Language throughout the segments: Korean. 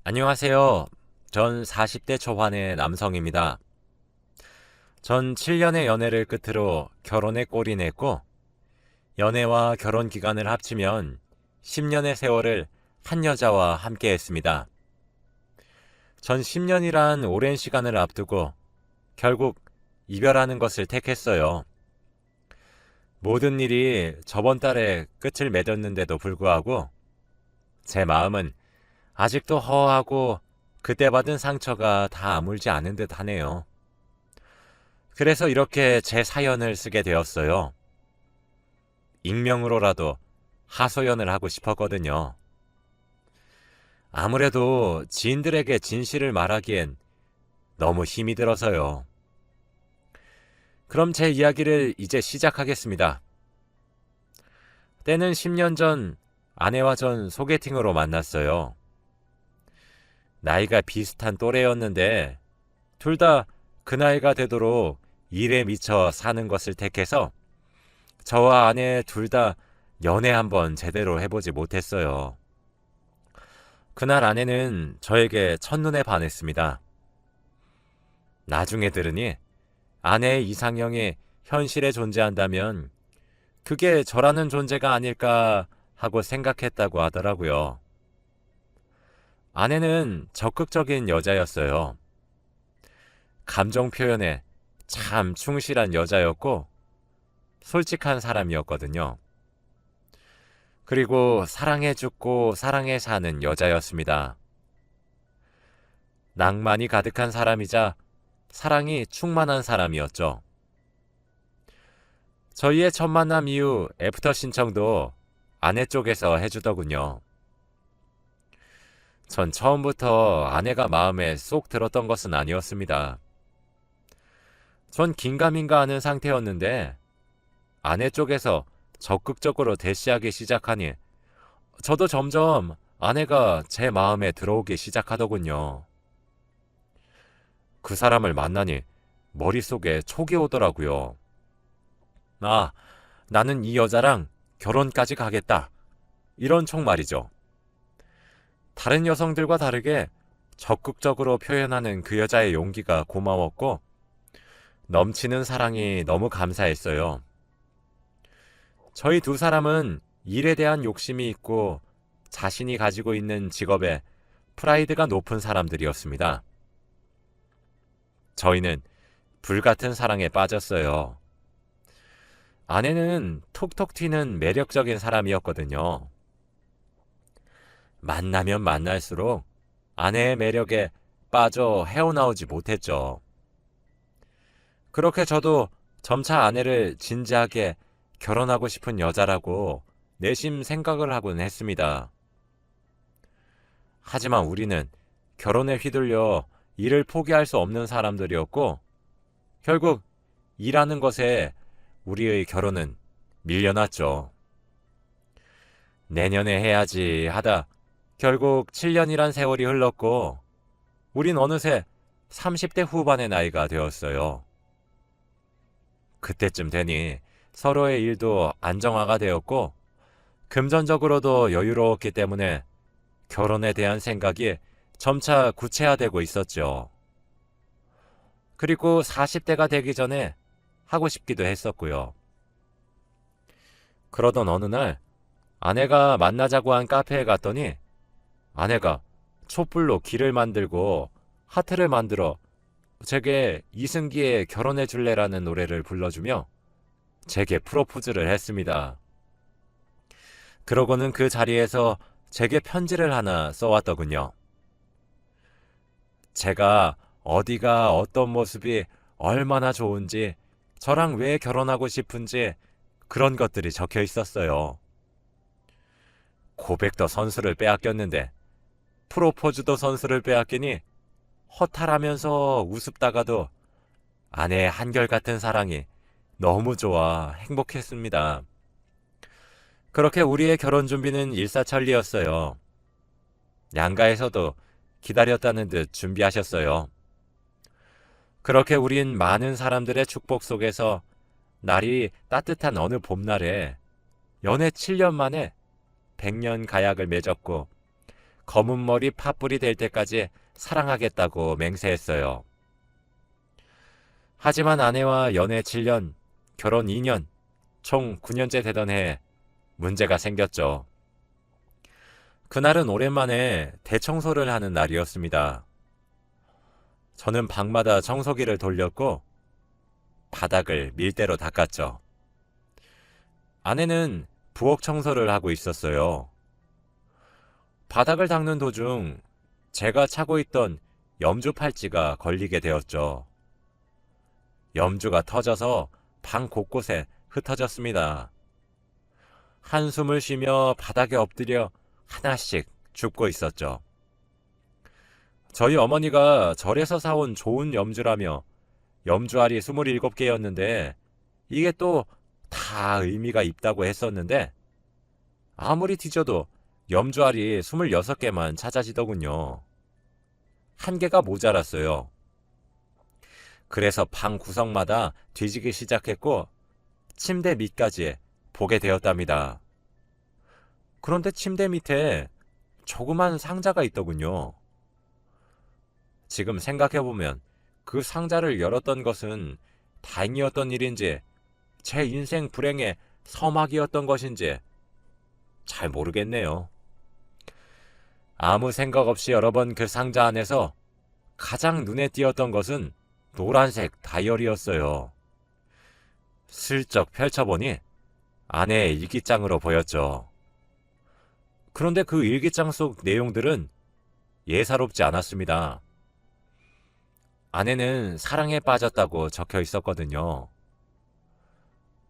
안녕하세요. 전 40대 초반의 남성입니다. 전 7년의 연애를 끝으로 결혼에 골이 냈고, 연애와 결혼 기간을 합치면 10년의 세월을 한 여자와 함께 했습니다. 전 10년이란 오랜 시간을 앞두고 결국 이별하는 것을 택했어요. 모든 일이 저번 달에 끝을 맺었는데도 불구하고 제 마음은 아직도 허하고 그때 받은 상처가 다 아물지 않은 듯 하네요. 그래서 이렇게 제 사연을 쓰게 되었어요. 익명으로라도 하소연을 하고 싶었거든요. 아무래도 지인들에게 진실을 말하기엔 너무 힘이 들어서요. 그럼 제 이야기를 이제 시작하겠습니다. 때는 10년 전 아내와 전 소개팅으로 만났어요. 나이가 비슷한 또래였는데 둘 다 그 나이가 되도록 일에 미쳐 사는 것을 택해서 저와 아내 둘 다 연애 한번 제대로 해보지 못했어요. 그날 아내는 저에게 첫눈에 반했습니다. 나중에 들으니 아내의 이상형이 현실에 존재한다면 그게 저라는 존재가 아닐까 하고 생각했다고 하더라고요. 아내는 적극적인 여자였어요. 감정 표현에 참 충실한 여자였고 솔직한 사람이었거든요. 그리고 사랑해 죽고 사랑해 사는 여자였습니다. 낭만이 가득한 사람이자 사랑이 충만한 사람이었죠. 저희의 첫 만남 이후 애프터 신청도 아내 쪽에서 해주더군요. 전 처음부터 아내가 마음에 쏙 들었던 것은 아니었습니다. 전 긴가민가 하는 상태였는데 아내 쪽에서 적극적으로 대시하기 시작하니 저도 점점 아내가 제 마음에 들어오기 시작하더군요. 그 사람을 만나니 머릿속에 촉이 오더라고요. 아, 나는 이 여자랑 결혼까지 가겠다. 이런 촉 말이죠. 다른 여성들과 다르게 적극적으로 표현하는 그 여자의 용기가 고마웠고 넘치는 사랑이 너무 감사했어요. 저희 두 사람은 일에 대한 욕심이 있고 자신이 가지고 있는 직업에 프라이드가 높은 사람들이었습니다. 저희는 불같은 사랑에 빠졌어요. 아내는 톡톡 튀는 매력적인 사람이었거든요. 만나면 만날수록 아내의 매력에 빠져 헤어나오지 못했죠. 그렇게 저도 점차 아내를 진지하게 결혼하고 싶은 여자라고 내심 생각을 하곤 했습니다. 하지만 우리는 결혼에 휘둘려 일을 포기할 수 없는 사람들이었고 결국 일하는 것에 우리의 결혼은 밀려났죠. 내년에 해야지 하다 결국 7년이란 세월이 흘렀고 우린 어느새 30대 후반의 나이가 되었어요. 그때쯤 되니 서로의 일도 안정화가 되었고 금전적으로도 여유로웠기 때문에 결혼에 대한 생각이 점차 구체화되고 있었죠. 그리고 40대가 되기 전에 하고 싶기도 했었고요. 그러던 어느 날 아내가 만나자고 한 카페에 갔더니 아내가 촛불로 길을 만들고 하트를 만들어 제게 이승기의 결혼해 줄래라는 노래를 불러주며 제게 프로포즈를 했습니다. 그러고는 그 자리에서 제게 편지를 하나 써왔더군요. 제가 어디가 어떤 모습이 얼마나 좋은지 저랑 왜 결혼하고 싶은지 그런 것들이 적혀 있었어요. 고백도 선수를 빼앗겼는데 프로포즈도 선수를 빼앗기니 허탈하면서 우습다가도 아내의 한결같은 사랑이 너무 좋아 행복했습니다. 그렇게 우리의 결혼 준비는 일사천리였어요. 양가에서도 기다렸다는 듯 준비하셨어요. 그렇게 우린 많은 사람들의 축복 속에서 날이 따뜻한 어느 봄날에 연애 7년 만에 100년 가약을 맺었고 검은 머리 팥불이 될 때까지 사랑하겠다고 맹세했어요. 하지만 아내와 연애 7년, 결혼 2년, 총 9년째 되던 해에 문제가 생겼죠. 그날은 오랜만에 대청소를 하는 날이었습니다. 저는 방마다 청소기를 돌렸고 바닥을 밀대로 닦았죠. 아내는 부엌 청소를 하고 있었어요. 바닥을 닦는 도중 제가 차고 있던 염주 팔찌가 걸리게 되었죠. 염주가 터져서 방 곳곳에 흩어졌습니다. 한숨을 쉬며 바닥에 엎드려 하나씩 줍고 있었죠. 저희 어머니가 절에서 사온 좋은 염주라며 염주알이 27개였는데 이게 또 다 의미가 있다고 했었는데 아무리 뒤져도 염주알이 26개만 찾아지더군요. 한 개가 모자랐어요. 그래서 방 구석마다 뒤지기 시작했고 침대 밑까지 보게 되었답니다. 그런데 침대 밑에 조그만 상자가 있더군요. 지금 생각해보면 그 상자를 열었던 것은 다행이었던 일인지 제 인생 불행의 서막이었던 것인지 잘 모르겠네요. 아무 생각 없이 열어본 그 상자 안에서 가장 눈에 띄었던 것은 노란색 다이어리였어요. 슬쩍 펼쳐보니 아내의 일기장으로 보였죠. 그런데 그 일기장 속 내용들은 예사롭지 않았습니다. 아내는 사랑에 빠졌다고 적혀 있었거든요.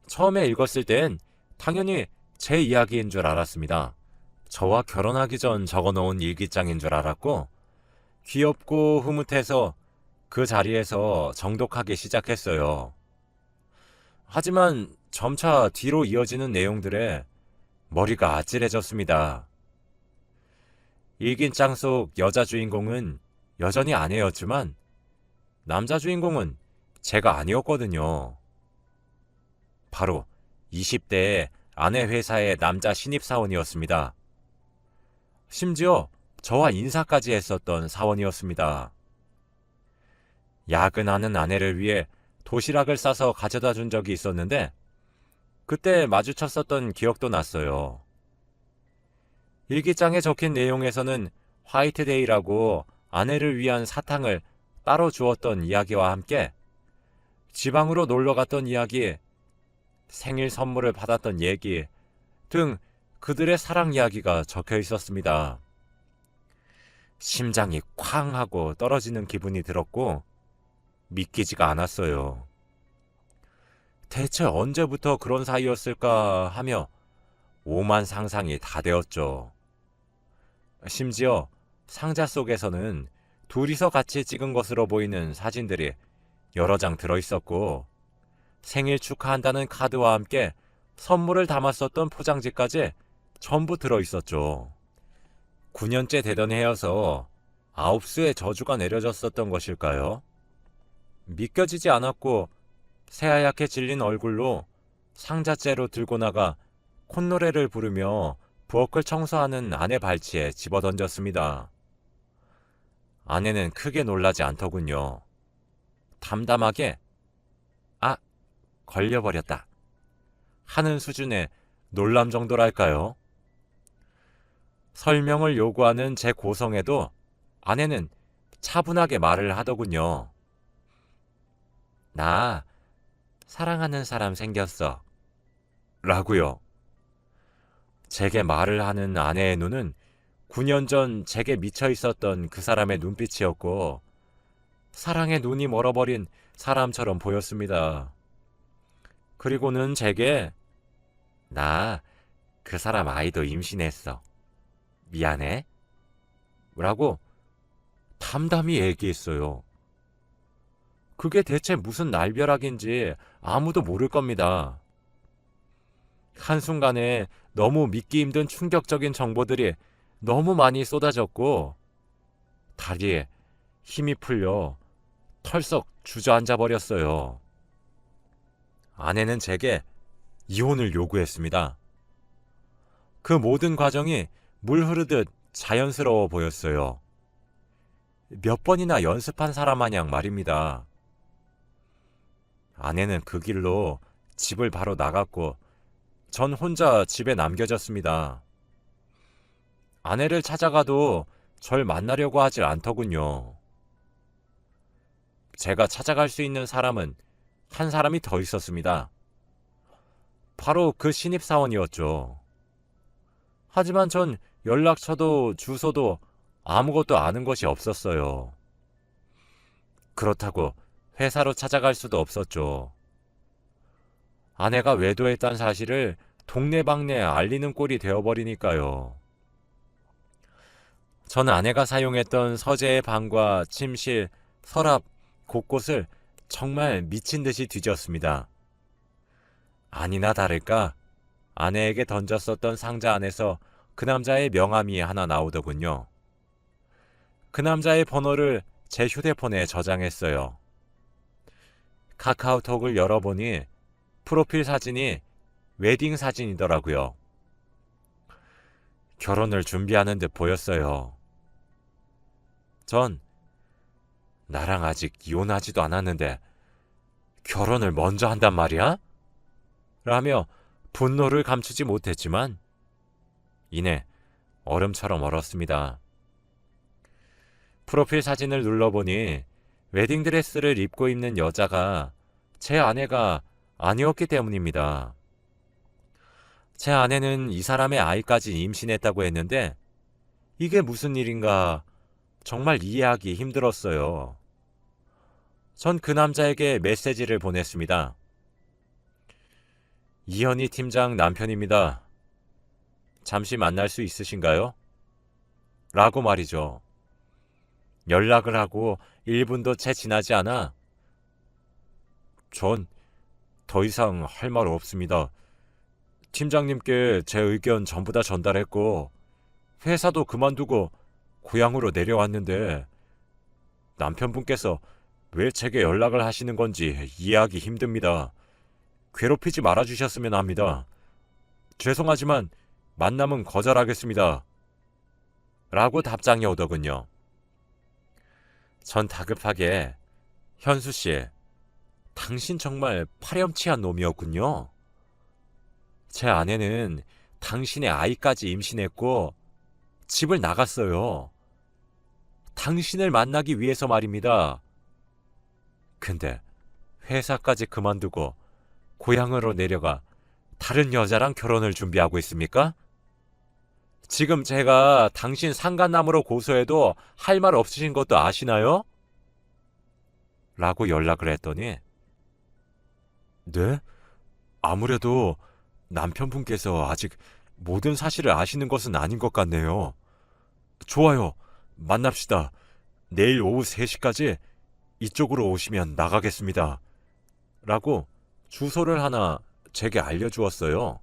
처음에 읽었을 땐 당연히 제 이야기인 줄 알았습니다. 저와 결혼하기 전 적어놓은 일기장인 줄 알았고 귀엽고 흐뭇해서 그 자리에서 정독하기 시작했어요. 하지만 점차 뒤로 이어지는 내용들에 머리가 아찔해졌습니다. 일기장 속 여자 주인공은 여전히 아내였지만 남자 주인공은 제가 아니었거든요. 바로 20대의 아내 회사의 남자 신입사원이었습니다. 심지어 저와 인사까지 했었던 사원이었습니다. 야근하는 아내를 위해 도시락을 싸서 가져다 준 적이 있었는데 그때 마주쳤었던 기억도 났어요. 일기장에 적힌 내용에서는 화이트데이라고 아내를 위한 사탕을 따로 주었던 이야기와 함께 지방으로 놀러 갔던 이야기, 생일 선물을 받았던 얘기 등 그들의 사랑 이야기가 적혀 있었습니다. 심장이 쾅 하고 떨어지는 기분이 들었고 믿기지가 않았어요. 대체 언제부터 그런 사이였을까 하며 오만 상상이 다 되었죠. 심지어 상자 속에서는 둘이서 같이 찍은 것으로 보이는 사진들이 여러 장 들어있었고 생일 축하한다는 카드와 함께 선물을 담았었던 포장지까지 전부 들어있었죠. 9년째 되던 해여서 9수의 저주가 내려졌었던 것일까요? 믿겨지지 않았고 새하얗게 질린 얼굴로 상자째로 들고 나가 콧노래를 부르며 부엌을 청소하는 아내 발치에 집어던졌습니다. 아내는 크게 놀라지 않더군요. 담담하게 아, 걸려버렸다 하는 수준의 놀람 정도랄까요? 설명을 요구하는 제 고성에도 아내는 차분하게 말을 하더군요. 나 사랑하는 사람 생겼어 라고요. 제게 말을 하는 아내의 눈은 9년 전 제게 미쳐 있었던 그 사람의 눈빛이었고 사랑의 눈이 멀어버린 사람처럼 보였습니다. 그리고는 제게 나 그 사람 아이도 임신했어. 미안해. 라고 담담히 얘기했어요. 그게 대체 무슨 날벼락인지 아무도 모를 겁니다. 한순간에 너무 믿기 힘든 충격적인 정보들이 너무 많이 쏟아졌고 다리에 힘이 풀려 털썩 주저앉아 버렸어요. 아내는 제게 이혼을 요구했습니다. 그 모든 과정이 물 흐르듯 자연스러워 보였어요. 몇 번이나 연습한 사람 마냥 말입니다. 아내는 그 길로 집을 바로 나갔고 전 혼자 집에 남겨졌습니다. 아내를 찾아가도 절 만나려고 하질 않더군요. 제가 찾아갈 수 있는 사람은 한 사람이 더 있었습니다. 바로 그 신입사원이었죠. 하지만 전 연락처도 주소도 아무것도 아는 것이 없었어요. 그렇다고 회사로 찾아갈 수도 없었죠. 아내가 외도했다는 사실을 동네방네에 알리는 꼴이 되어버리니까요. 저는 아내가 사용했던 서재의 방과 침실, 서랍 곳곳을 정말 미친 듯이 뒤졌습니다. 아니나 다를까 아내에게 던졌었던 상자 안에서 그 남자의 명함이 하나 나오더군요. 그 남자의 번호를 제 휴대폰에 저장했어요. 카카오톡을 열어보니 프로필 사진이 웨딩 사진이더라고요. 결혼을 준비하는 듯 보였어요. 전 나랑 아직 이혼하지도 않았는데 결혼을 먼저 한단 말이야? 라며 분노를 감추지 못했지만 이내 얼음처럼 얼었습니다. 프로필 사진을 눌러보니 웨딩드레스를 입고 있는 여자가 제 아내가 아니었기 때문입니다. 제 아내는 이 사람의 아이까지 임신했다고 했는데 이게 무슨 일인가 정말 이해하기 힘들었어요. 전 그 남자에게 메시지를 보냈습니다. 이현희 팀장 남편입니다. 잠시 만날 수 있으신가요? 라고 말이죠. 연락을 하고 1분도 채 지나지 않아 전 더 이상 할 말 없습니다. 팀장님께 제 의견 전부 다 전달했고 회사도 그만두고 고향으로 내려왔는데 남편분께서 왜 제게 연락을 하시는 건지 이해하기 힘듭니다. 괴롭히지 말아주셨으면 합니다. 죄송하지만 만남은 거절하겠습니다. 라고 답장이 오더군요. 전 다급하게 현수 씨, 당신 정말 파렴치한 놈이었군요. 제 아내는 당신의 아이까지 임신했고 집을 나갔어요. 당신을 만나기 위해서 말입니다. 근데 회사까지 그만두고 고향으로 내려가 다른 여자랑 결혼을 준비하고 있습니까? 지금 제가 당신 상간남으로 고소해도 할 말 없으신 것도 아시나요? 라고 연락을 했더니 네? 아무래도 남편분께서 아직 모든 사실을 아시는 것은 아닌 것 같네요. 좋아요. 만납시다. 내일 오후 3시까지 이쪽으로 오시면 나가겠습니다. 라고 주소를 하나 제게 알려주었어요.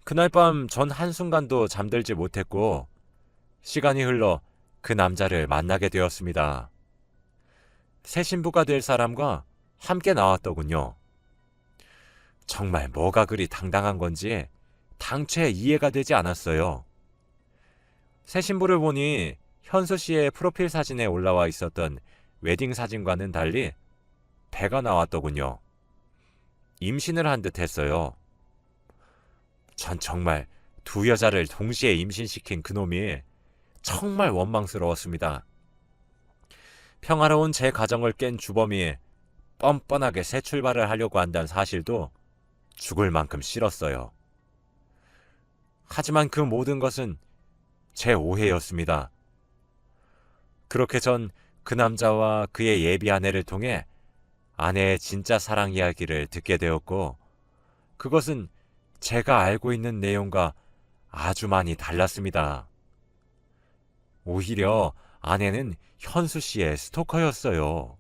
그날 밤 전 한순간도 잠들지 못했고 시간이 흘러 그 남자를 만나게 되었습니다. 새 신부가 될 사람과 함께 나왔더군요. 정말 뭐가 그리 당당한 건지 당최 이해가 되지 않았어요. 새 신부를 보니 현수 씨의 프로필 사진에 올라와 있었던 웨딩 사진과는 달리 배가 나왔더군요. 임신을 한 듯 했어요. 전 정말 두 여자를 동시에 임신시킨 그놈이 정말 원망스러웠습니다. 평화로운 제 가정을 깬 주범이 뻔뻔하게 새 출발을 하려고 한다는 사실도 죽을 만큼 싫었어요. 하지만 그 모든 것은 제 오해였습니다. 그렇게 전 그 남자와 그의 예비 아내를 통해 아내의 진짜 사랑 이야기를 듣게 되었고 그것은 제가 알고 있는 내용과 아주 많이 달랐습니다. 오히려 아내는 현수 씨의 스토커였어요.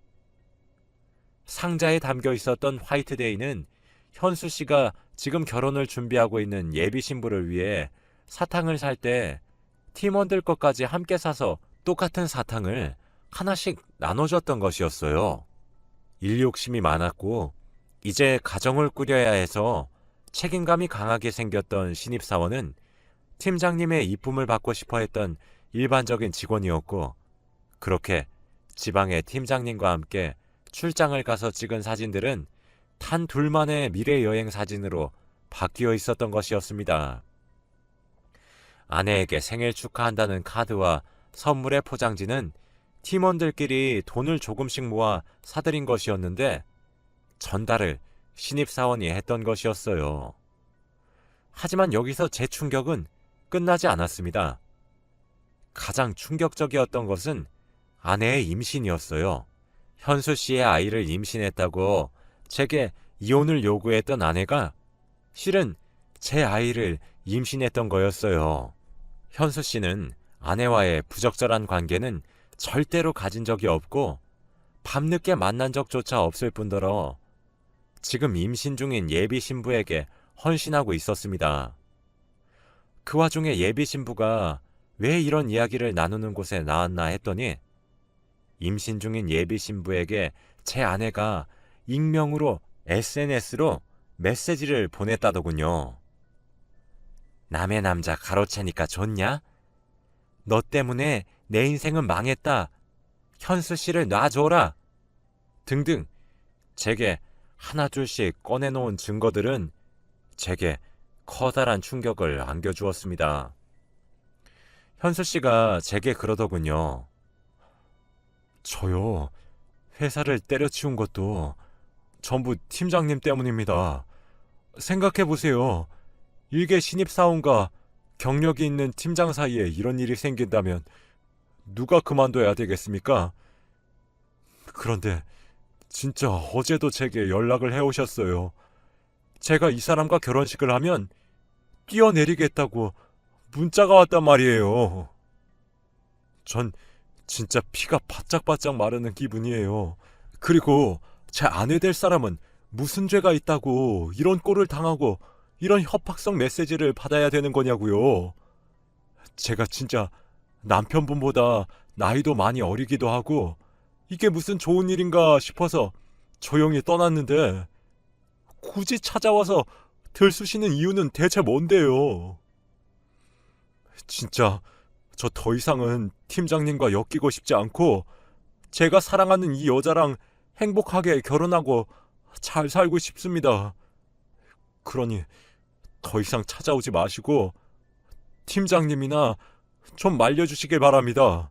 상자에 담겨 있었던 화이트데이는 현수 씨가 지금 결혼을 준비하고 있는 예비 신부를 위해 사탕을 살 때 팀원들 것까지 함께 사서 똑같은 사탕을 하나씩 나눠줬던 것이었어요. 일 욕심이 많았고 이제 가정을 꾸려야 해서 책임감이 강하게 생겼던 신입사원은 팀장님의 이쁨을 받고 싶어 했던 일반적인 직원이었고, 그렇게 지방의 팀장님과 함께 출장을 가서 찍은 사진들은 단 둘만의 미래 여행 사진으로 바뀌어 있었던 것이었습니다. 아내에게 생일 축하한다는 카드와 선물의 포장지는 팀원들끼리 돈을 조금씩 모아 사들인 것이었는데 전달을 신입사원이 했던 것이었어요. 하지만 여기서 제 충격은 끝나지 않았습니다. 가장 충격적이었던 것은 아내의 임신이었어요. 현수 씨의 아이를 임신했다고 제게 이혼을 요구했던 아내가 실은 제 아이를 임신했던 거였어요. 현수 씨는 아내와의 부적절한 관계는 절대로 가진 적이 없고 밤늦게 만난 적조차 없을 뿐더러 지금 임신 중인 예비 신부에게 헌신하고 있었습니다. 그 와중에 예비 신부가 왜 이런 이야기를 나누는 곳에 나왔나 했더니 임신 중인 예비 신부에게 제 아내가 익명으로 SNS로 메시지를 보냈다더군요. 남의 남자 가로채니까 좋냐? 너 때문에 내 인생은 망했다. 현수 씨를 놔줘라. 등등 제게 하나둘씩 꺼내놓은 증거들은 제게 커다란 충격을 안겨주었습니다. 현수 씨가 제게 그러더군요. 저요, 회사를 때려치운 것도 전부 팀장님 때문입니다. 생각해보세요. 일개 신입사원과 경력이 있는 팀장 사이에 이런 일이 생긴다면 누가 그만둬야 되겠습니까? 그런데 진짜 어제도 제게 연락을 해오셨어요. 제가 이 사람과 결혼식을 하면 뛰어내리겠다고 문자가 왔단 말이에요. 전 진짜 피가 바짝바짝 마르는 기분이에요. 그리고 제 아내 될 사람은 무슨 죄가 있다고 이런 꼴을 당하고 이런 협박성 메시지를 받아야 되는 거냐고요. 제가 진짜 남편분보다 나이도 많이 어리기도 하고 이게 무슨 좋은 일인가 싶어서 조용히 떠났는데 굳이 찾아와서 들쑤시는 이유는 대체 뭔데요? 진짜 저 더 이상은 팀장님과 엮이고 싶지 않고 제가 사랑하는 이 여자랑 행복하게 결혼하고 잘 살고 싶습니다. 그러니 더 이상 찾아오지 마시고 팀장님이나 좀 말려주시길 바랍니다.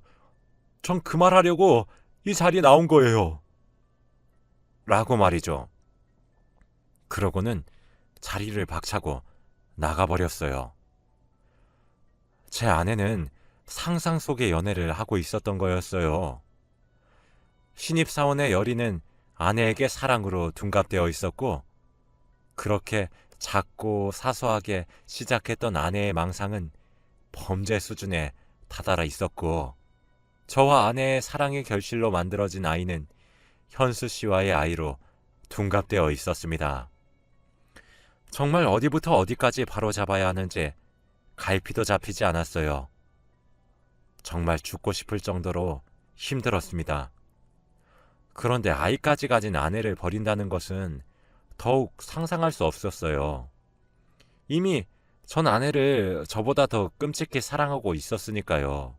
전 그 말 하려고 이 자리에 나온 거예요. 라고 말이죠. 그러고는 자리를 박차고 나가버렸어요. 제 아내는 상상 속의 연애를 하고 있었던 거였어요. 신입사원의 열의는 아내에게 사랑으로 둔갑되어 있었고 그렇게 작고 사소하게 시작했던 아내의 망상은 범죄 수준에 다다라 있었고 저와 아내의 사랑의 결실로 만들어진 아이는 현수 씨와의 아이로 둔갑되어 있었습니다. 정말 어디부터 어디까지 바로잡아야 하는지 갈피도 잡히지 않았어요. 정말 죽고 싶을 정도로 힘들었습니다. 그런데 아이까지 가진 아내를 버린다는 것은 더욱 상상할 수 없었어요. 이미 전 아내를 저보다 더 끔찍히 사랑하고 있었으니까요.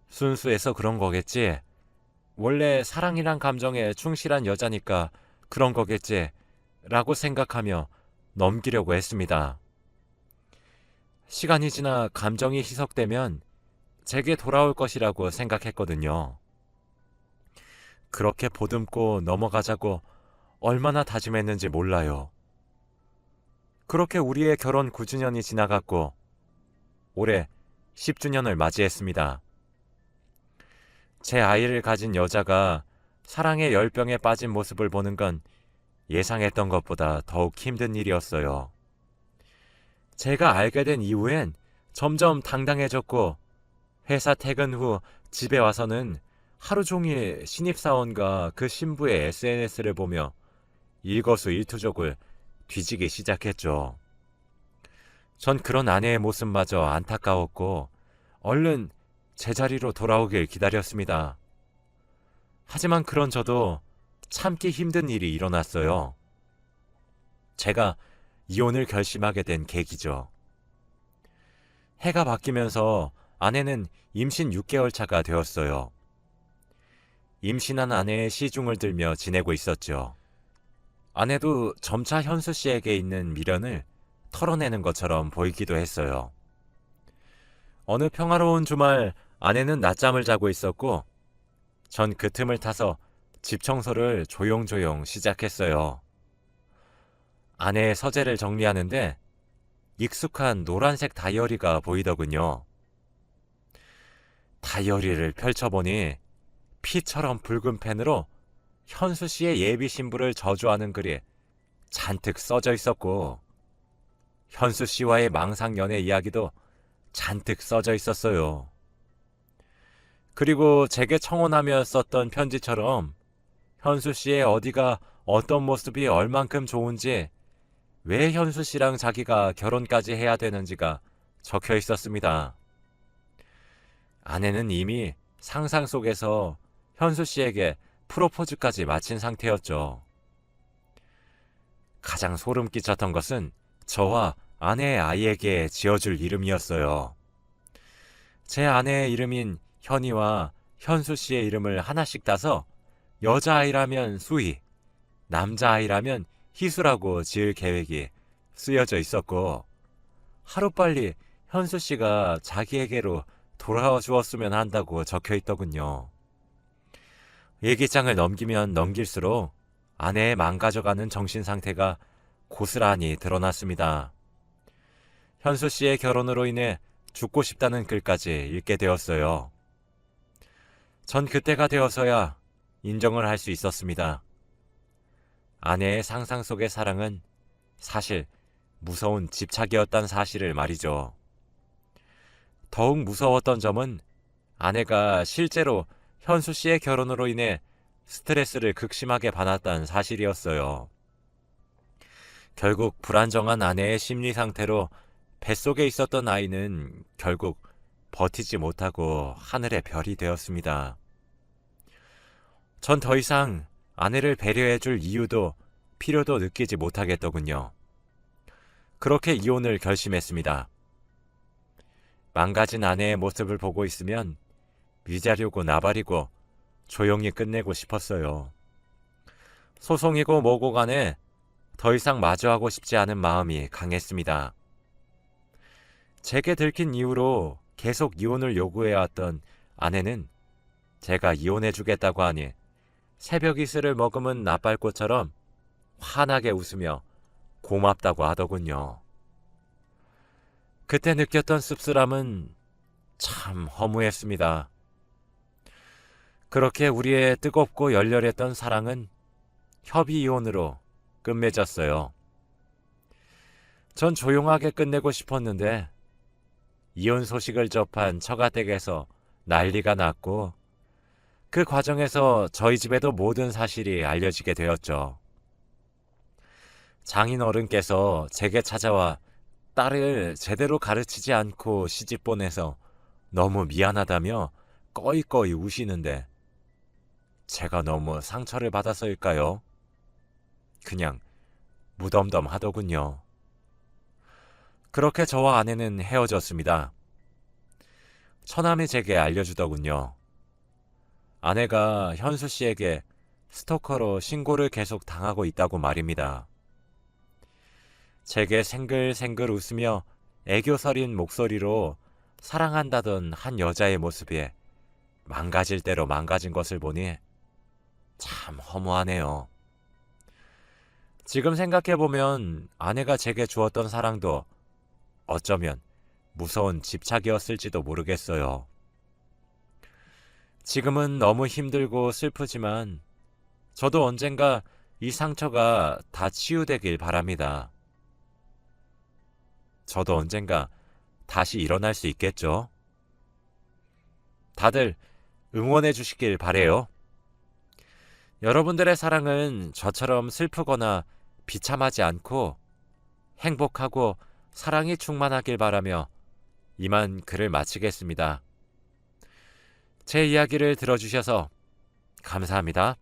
순수해서 그런 거겠지. 원래 사랑이란 감정에 충실한 여자니까 그런 거겠지. 라고 생각하며 넘기려고 했습니다. 시간이 지나 감정이 희석되면 제게 돌아올 것이라고 생각했거든요. 그렇게 보듬고 넘어가자고 얼마나 다짐했는지 몰라요. 그렇게 우리의 결혼 9주년이 지나갔고 올해 10주년을 맞이했습니다. 제 아이를 가진 여자가 사랑의 열병에 빠진 모습을 보는 건 예상했던 것보다 더욱 힘든 일이었어요. 제가 알게 된 이후엔 점점 당당해졌고 회사 퇴근 후 집에 와서는 하루 종일 신입사원과 그 신부의 SNS를 보며 일거수일투족을 뒤지기 시작했죠. 전 그런 아내의 모습마저 안타까웠고 얼른 제자리로 돌아오길 기다렸습니다. 하지만 그런 저도 참기 힘든 일이 일어났어요. 제가 이혼을 결심하게 된 계기죠. 해가 바뀌면서 아내는 임신 6개월 차가 되었어요. 임신한 아내의 시중을 들며 지내고 있었죠. 아내도 점차 현수 씨에게 있는 미련을 털어내는 것처럼 보이기도 했어요. 어느 평화로운 주말 아내는 낮잠을 자고 있었고 전 그 틈을 타서 집 청소를 조용조용 시작했어요. 아내의 서재를 정리하는데 익숙한 노란색 다이어리가 보이더군요. 다이어리를 펼쳐보니 피처럼 붉은 펜으로 현수 씨의 예비 신부를 저주하는 글이 잔뜩 써져 있었고 현수 씨와의 망상 연애 이야기도 잔뜩 써져 있었어요. 그리고 제게 청혼하며 썼던 편지처럼 현수 씨의 어디가 어떤 모습이 얼만큼 좋은지 왜 현수 씨랑 자기가 결혼까지 해야 되는지가 적혀 있었습니다. 아내는 이미 상상 속에서 현수 씨에게 프로포즈까지 마친 상태였죠. 가장 소름 끼쳤던 것은 저와 아내의 아이에게 지어줄 이름이었어요. 제 아내의 이름인 현이와 현수 씨의 이름을 하나씩 따서 여자아이라면 수희, 남자아이라면 희수라고 지을 계획이 쓰여져 있었고 하루빨리 현수 씨가 자기에게로 돌아와 주었으면 한다고 적혀 있더군요. 일기장을 넘기면 넘길수록 아내의 망가져가는 정신 상태가 고스란히 드러났습니다. 현수 씨의 결혼으로 인해 죽고 싶다는 글까지 읽게 되었어요. 전 그때가 되어서야 인정을 할 수 있었습니다. 아내의 상상 속의 사랑은 사실 무서운 집착이었단 사실을 말이죠. 더욱 무서웠던 점은 아내가 실제로 현수 씨의 결혼으로 인해 스트레스를 극심하게 받았다는 사실이었어요. 결국 불안정한 아내의 심리 상태로 뱃속에 있었던 아이는 결국 버티지 못하고 하늘의 별이 되었습니다. 전 더 이상 아내를 배려해줄 이유도 필요도 느끼지 못하겠더군요. 그렇게 이혼을 결심했습니다. 망가진 아내의 모습을 보고 있으면 위자료고 나발이고 조용히 끝내고 싶었어요. 소송이고 뭐고 간에 더 이상 마주하고 싶지 않은 마음이 강했습니다. 제게 들킨 이후로 계속 이혼을 요구해왔던 아내는 제가 이혼해주겠다고 하니 새벽 이슬을 머금은 나팔꽃처럼 환하게 웃으며 고맙다고 하더군요. 그때 느꼈던 씁쓸함은 참 허무했습니다. 그렇게 우리의 뜨겁고 열렬했던 사랑은 협의 이혼으로 끝맺었어요. 전 조용하게 끝내고 싶었는데 이혼 소식을 접한 처가댁에서 난리가 났고 그 과정에서 저희 집에도 모든 사실이 알려지게 되었죠. 장인 어른께서 제게 찾아와 딸을 제대로 가르치지 않고 시집 보내서 너무 미안하다며 꺼이꺼이 우시는데 제가 너무 상처를 받아서일까요? 그냥 무덤덤하더군요. 그렇게 저와 아내는 헤어졌습니다. 처남이 제게 알려주더군요. 아내가 현수 씨에게 스토커로 신고를 계속 당하고 있다고 말입니다. 제게 생글생글 웃으며 애교 서린 목소리로 사랑한다던 한 여자의 모습이 망가질 대로 망가진 것을 보니 참 허무하네요. 지금 생각해보면 아내가 제게 주었던 사랑도 어쩌면 무서운 집착이었을지도 모르겠어요. 지금은 너무 힘들고 슬프지만 저도 언젠가 이 상처가 다 치유되길 바랍니다. 저도 언젠가 다시 일어날 수 있겠죠? 다들 응원해 주시길 바래요. 여러분들의 사랑은 저처럼 슬프거나 비참하지 않고 행복하고 사랑이 충만하길 바라며 이만 글을 마치겠습니다. 제 이야기를 들어주셔서 감사합니다.